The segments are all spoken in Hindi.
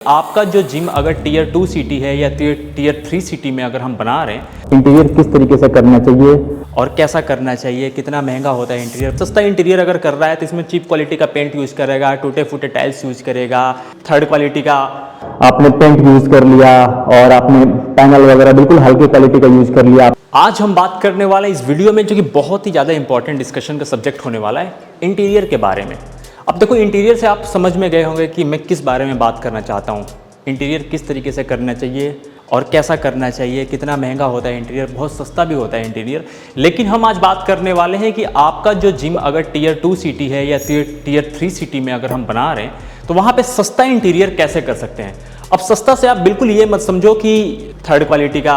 आपका जो जिम अगर टीयर 2 सिटी है या टीयर 3 सिटी में अगर हम बना रहे हैं, इंटीरियर किस तरीके से करना चाहिए और कैसा करना चाहिए, कितना महंगा होता है इंटीरियर। सस्ता इंटीरियर अगर कर रहा है तो इसमें चीप क्वालिटी का पेंट यूज़ करेगा, टूटे फूटे टाइल्स यूज़ करेगा, थर्ड क्वालिटी का आपने पेंट यूज कर लिया और आपने पैनल वगैरह बिल्कुल हल्के क्वालिटी का यूज कर लिया। आज हम बात करने वाले हैं इस वीडियो में, जो कि बहुत ही ज़्यादा इंपॉर्टेंट डिस्कशन का सब्जेक्ट होने वाला है, इंटीरियर के बारे में। अब देखो, इंटीरियर से आप समझ में गए होंगे कि मैं किस बारे में बात करना चाहता हूँ। इंटीरियर किस तरीके से करना चाहिए और कैसा करना चाहिए, कितना महंगा होता है इंटीरियर, बहुत सस्ता भी होता है इंटीरियर। लेकिन हम आज बात करने वाले हैं कि आपका जो जिम अगर टीयर 2 सिटी है या टीयर 3 सिटी में अगर हम बना रहे हैं तो वहाँ पे सस्ता इंटीरियर कैसे कर सकते हैं। अब सस्ता से आप बिल्कुल ये मत समझो कि थर्ड क्वालिटी का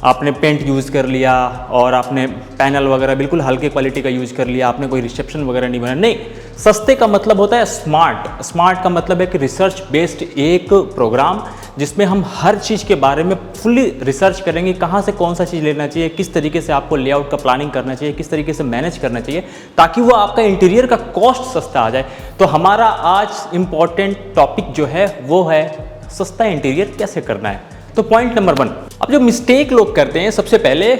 आपने पेंट यूज़ कर लिया और आपने पैनल वगैरह बिल्कुल हल्के क्वालिटी का यूज़ कर लिया, आपने कोई रिसेप्शन वगैरह नहीं बनाया। नहीं, सस्ते का मतलब होता है स्मार्ट। स्मार्ट का मतलब है कि रिसर्च बेस्ड एक प्रोग्राम जिसमें हम हर चीज़ के बारे में फुल्ली रिसर्च करेंगे, कहाँ से कौन सा चीज़ लेना चाहिए, किस तरीके से आपको लेआउट का प्लानिंग करना चाहिए, किस तरीके से मैनेज करना चाहिए, ताकि वो आपका इंटीरियर का कॉस्ट सस्ता आ जाए। तो हमारा आज इम्पॉर्टेंट टॉपिक जो है वो है सस्ता इंटीरियर कैसे करना है। तो पॉइंट नंबर 1, अब जो मिस्टेक लोग करते हैं, सबसे पहले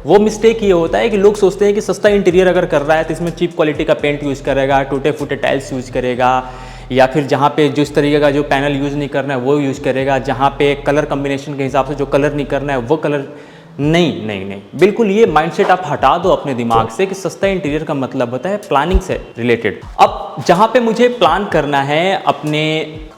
वो मिस्टेक ये होता है कि लोग सोचते हैं कि सस्ता इंटीरियर अगर कर रहा है तो इसमें चीप क्वालिटी का पेंट यूज़ करेगा, टूटे फूटे टाइल्स यूज़ करेगा, या फिर जहाँ पे जिस तरीके का जो पैनल यूज़ नहीं करना है वो यूज़ करेगा, जहाँ पे कलर कम्बिनेशन के हिसाब से जो कलर नहीं करना है वो कलर नहीं, बिल्कुल ये माइंडसेट आप हटा दो अपने दिमाग से कि सस्ता इंटीरियर का मतलब होता है प्लानिंग से रिलेटेड। अब जहाँ पे मुझे प्लान करना है अपने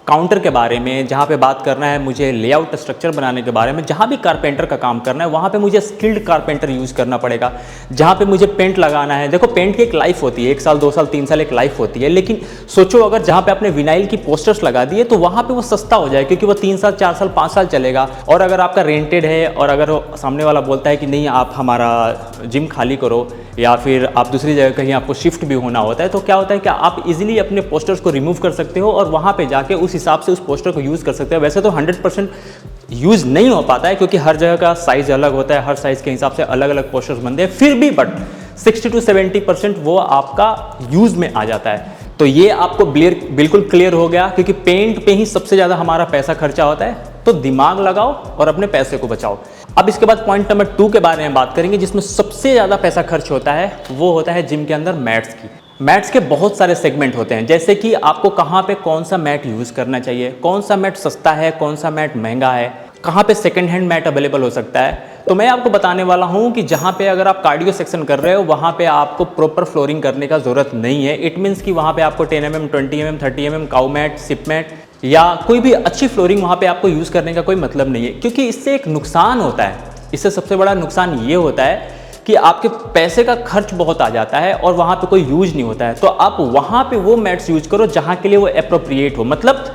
काउंटर के बारे में, जहाँ पे बात करना है मुझे लेआउट स्ट्रक्चर बनाने के बारे में, जहाँ भी कारपेंटर का काम करना है वहाँ पे मुझे स्किल्ड कारपेंटर यूज़ करना पड़ेगा। जहाँ पे मुझे पेंट लगाना है, देखो पेंट की एक लाइफ होती है, 1 साल 2 साल 3 साल एक लाइफ होती है। लेकिन सोचो अगर जहाँ पे आपने विनाइल की पोस्टर्स लगा दिए तो वहाँ पे वो सस्ता हो जाए, क्योंकि वो 3 साल 4 साल 5 साल चलेगा। और अगर आपका रेंटेड है और अगर सामने वाला बोलता है कि नहीं आप हमारा जिम खाली करो, या फिर आप दूसरी जगह कहीं आपको शिफ्ट भी होना होता है, तो क्या होता है कि आप इजीली अपने पोस्टर्स को रिमूव कर सकते हो और वहाँ पे जाके उस हिसाब से उस पोस्टर को यूज़ कर सकते हो। वैसे तो 100% यूज़ नहीं हो पाता है, क्योंकि हर जगह का साइज़ अलग होता है, हर साइज़ के हिसाब से अलग अलग पोस्टर्स बनते हैं, फिर भी बट 60 to 70% वो आपका यूज़ में आ जाता है। तो ये आपको बिल्कुल क्लियर हो गया, क्योंकि पेंट पे ही सबसे ज़्यादा हमारा पैसा खर्चा होता है। तो दिमाग लगाओ और अपने पैसे को बचाओ। अब इसके बाद पॉइंट नंबर 2 के बारे में बात करेंगे, जिसमें सबसे ज़्यादा पैसा खर्च होता है वो होता है जिम के अंदर मैट्स की। मैट्स के बहुत सारे सेगमेंट होते हैं, जैसे कि आपको कहाँ पे कौन सा मैट यूज़ करना चाहिए, कौन सा मैट सस्ता है, कौन सा मैट महंगा है, कहाँ पे सेकंड हैंड मैट अवेलेबल हो सकता है। तो मैं आपको बताने वाला हूँ कि जहाँ पे अगर आप कार्डियो सेक्शन कर रहे हो वहाँ पे आपको प्रॉपर फ्लोरिंग करने का ज़रूरत नहीं है। इट मीन्स कि वहाँ पे आपको 10 mm 20 mm 30 mm cow mat, sip mat या कोई भी अच्छी फ्लोरिंग वहाँ पे आपको यूज़ करने का कोई मतलब नहीं है, क्योंकि इससे एक नुकसान होता है। इससे सबसे बड़ा नुकसान ये होता है कि आपके पैसे का खर्च बहुत आ जाता है और वहाँ पे कोई यूज नहीं होता है। तो आप वहाँ पे वो मैट्स यूज करो जहाँ के लिए वो एप्रोप्रिएट हो, मतलब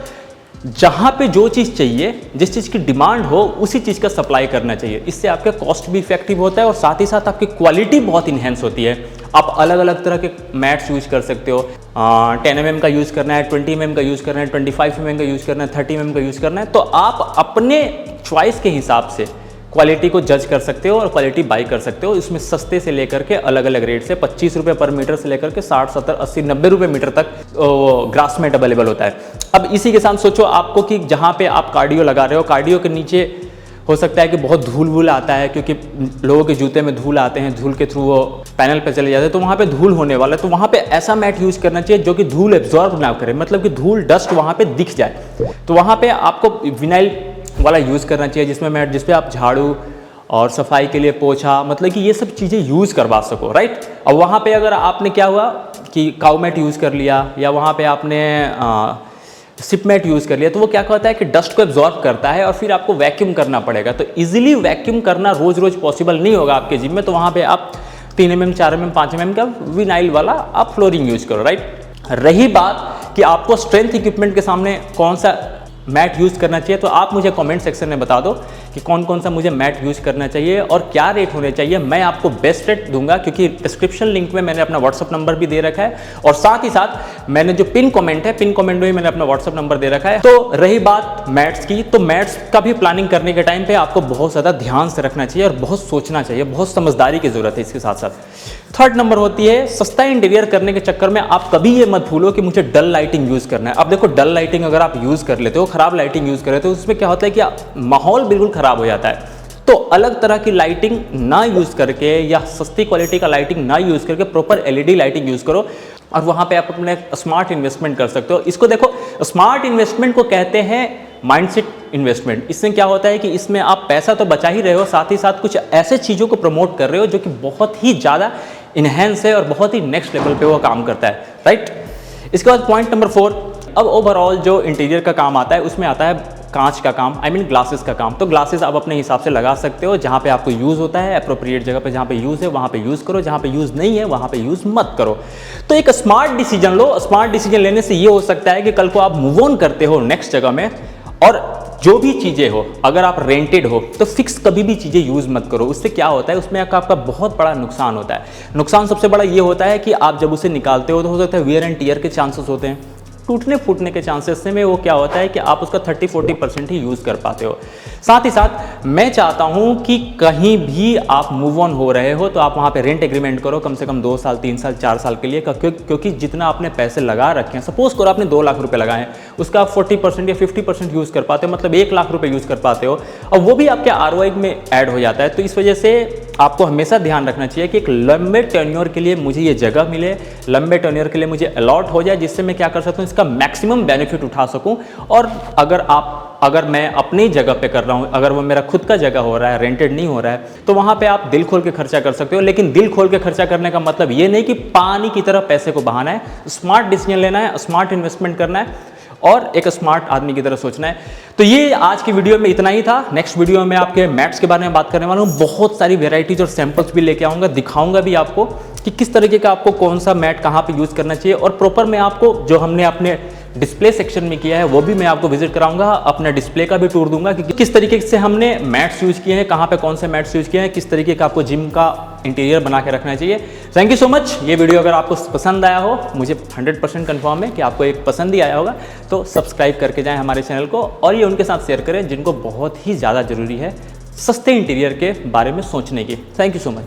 जहाँ पे जो चीज़ चाहिए, जिस चीज़ की डिमांड हो उसी चीज़ का सप्लाई करना चाहिए। इससे आपका कॉस्ट भी इफेक्टिव होता है और साथ ही साथ आपकी क्वालिटी बहुत इन्हेंस होती है। आप अलग अलग तरह के मैट्स यूज़ कर सकते हो। 10 mm का यूज़ करना है, 20 mm का यूज़ करना है, 25 mm का यूज़ करना है, 30 mm का यूज़ करना है, तो आप अपने चॉइस के हिसाब से क्वालिटी को जज कर सकते हो और क्वालिटी बाई कर सकते हो। इसमें सस्ते से लेकर के अलग अलग रेट से 25 रुपये पर मीटर से लेकर के 60, 70, 80, 90 रुपये मीटर तक ग्रास मैट अवेलेबल होता है। अब इसी के साथ सोचो आपको कि जहाँ पे आप कार्डियो लगा रहे हो, कार्डियो के नीचे हो सकता है कि बहुत धूल वूल आता है, क्योंकि लोगों के जूते में धूल आते हैं, धूल के थ्रू वो पैनल पे चले जाते हैं, तो वहाँ पे धूल होने वाला है। तो वहाँ पे ऐसा मैट यूज़ करना चाहिए जो कि धूल एब्जॉर्ब ना करे, मतलब कि धूल डस्ट वहाँ पे दिख जाए। तो वहाँ पे आपको विनाइल वाला यूज़ करना चाहिए, जिसमें मैट जिस पे आप झाड़ू और सफाई के लिए पोछा, मतलब कि ये सब चीज़ें यूज़ करवा सको, राइट। अब वहाँ पे अगर आपने क्या हुआ कि काउ मैट यूज़ कर लिया या वहाँ पे आपने सिप मैट यूज़ कर लिया, तो वो क्या कहता है कि डस्ट को एब्जॉर्ब करता है और फिर आपको वैक्यूम करना पड़ेगा। तो इजीली वैक्यूम करना रोज़ रोज़ पॉसिबल नहीं होगा आपके जिम में। तो वहाँ पे आप 3 mm 4 mm 5 mm का विनाइल वाला आप फ्लोरिंग यूज़ करो, राइट। रही बात कि आपको स्ट्रेंथ इक्विपमेंट के सामने कौन सा मैट यूज़ करना चाहिए, तो आप मुझे कमेंट सेक्शन में बता दो कि कौन कौन सा मुझे मैट यूज़ करना चाहिए और क्या रेट होने चाहिए। मैं आपको बेस्ट रेट दूंगा, क्योंकि डिस्क्रिप्शन लिंक में मैंने अपना व्हाट्सअप नंबर भी दे रखा है और साथ ही साथ मैंने जो पिन कमेंट है, पिन कमेंट में भी मैंने अपना व्हाट्सअप नंबर दे रखा है। तो रही बात मैट्स की, तो मैट्स का भी प्लानिंग करने के टाइम पे आपको बहुत ज़्यादा ध्यान से रखना चाहिए और बहुत सोचना चाहिए, बहुत समझदारी की ज़रूरत है इसके साथ साथ। थर्ड नंबर होती है सस्ता इंटीरियर करने के चक्कर में आप कभी ये मत भूलो कि मुझे डल लाइटिंग यूज़ करना है। अब देखो, डल लाइटिंग अगर आप यूज़ कर लेते हो, ख़राब लाइटिंग यूज़ करें तो उसमें क्या होता है कि माहौल बिल्कुल ख़राब हो जाता है। तो अलग तरह की लाइटिंग ना यूज़ करके या सस्ती क्वालिटी का लाइटिंग ना यूज़ करके प्रॉपर LED लाइटिंग यूज़ करो और वहाँ पे आप अपने स्मार्ट इन्वेस्टमेंट कर सकते हो। इसको देखो, स्मार्ट इन्वेस्टमेंट को कहते हैं माइंडसेट इन्वेस्टमेंट। इसमें क्या होता है कि इसमें आप पैसा तो बचा ही रहे हो, साथ ही साथ कुछ ऐसे चीज़ों को प्रमोट कर रहे हो जो कि बहुत ही ज़्यादा इन्हेंस है और बहुत ही नेक्स्ट लेवल पे वो काम करता है, राइट। इसके बाद पॉइंट नंबर 4, अब ओवरऑल जो इंटीरियर का काम आता है उसमें आता है कांच का काम, आई मीन ग्लासेस का काम। तो ग्लासेस आप अपने हिसाब से लगा सकते हो, जहाँ पे आपको यूज़ होता है अप्रोप्रिएट जगह पे, जहाँ पे यूज़ है वहाँ पे यूज़ करो, जहाँ पे यूज़ नहीं है वहाँ पे यूज़ मत करो। तो एक स्मार्ट डिसीजन लो। स्मार्ट डिसीजन लेने से ये हो सकता है कि कल को आप मूव ऑन करते हो नेक्स्ट जगह में, और जो भी चीज़ें हो, अगर आप रेंटेड हो तो फिक्स कभी भी चीज़ें यूज़ मत करो। उससे क्या होता है, उसमें आपका बहुत बड़ा नुकसान होता है। नुकसान सबसे बड़ा ये होता है कि आप जब उसे निकालते हो तो हो सकता है वियर एंड टियर के चांसेस होते हैं, टूटने फूटने के चांसेस से में वो क्या होता है कि आप उसका 30-40% ही यूज़ कर पाते हो। साथ ही साथ मैं चाहता हूँ कि कहीं भी आप मूव ऑन हो रहे हो तो आप वहाँ पे रेंट एग्रीमेंट करो कम से कम 2 साल 3 साल 4 साल के लिए, क्योंकि जितना आपने पैसे लगा रखे हैं, सपोज करो आपने 2 लाख रुपए लगाए हैं, उसका आप 40% या 50% यूज़ कर पाते हो, मतलब 1 लाख रुपए यूज़ कर पाते हो, और वो भी आपके ROI में ऐड हो जाता है। तो इस वजह से आपको हमेशा ध्यान रखना चाहिए कि एक लंबे टेन्योर के लिए मुझे ये जगह मिले, लंबे टेन्योर के लिए मुझे अलॉट हो जाए, जिससे मैं क्या कर सकता हूँ, इसका मैक्सिमम बेनिफिट उठा सकूँ। और अगर मैं अपनी जगह पे कर रहा हूँ, अगर वो मेरा खुद का जगह हो रहा है, रेंटेड नहीं हो रहा है, तो वहाँ पे आप दिल खोल के खर्चा कर सकते हो। लेकिन दिल खोल के खर्चा करने का मतलब ये नहीं कि पानी की तरह पैसे को बहाना है। स्मार्ट डिसीजन लेना है, स्मार्ट इन्वेस्टमेंट करना है और एक स्मार्ट आदमी की तरह सोचना है। तो ये आज की वीडियो में इतना ही था। नेक्स्ट वीडियो में आपके मैट्स के बारे में बात करने वाला हूँ। बहुत सारी वेराइटीज और सैंपल्स भी लेके आऊँगा, दिखाऊंगा भी आपको कि किस तरीके का आपको कौन सा मैट कहाँ पे यूज़ करना चाहिए, और प्रॉपर मैं आपको जो हमने अपने डिस्प्ले सेक्शन में किया है वो भी मैं आपको विजिट कराऊंगा, अपना डिस्प्ले का भी टूर दूंगा कि किस तरीके से हमने मैट्स यूज़ किए हैं, कहाँ पे कौन से मैट्स यूज़ किए हैं, किस तरीके का आपको जिम का इंटीरियर बना के रखना चाहिए। Thank you so much. ये वीडियो अगर आपको पसंद आया हो, मुझे 100% कन्फर्म है कि आपको एक पसंद ही आया होगा, तो सब्सक्राइब करके जाएं हमारे चैनल को, और ये उनके साथ शेयर करें जिनको बहुत ही ज़्यादा ज़रूरी है सस्ते इंटीरियर के बारे में सोचने की। Thank you so much.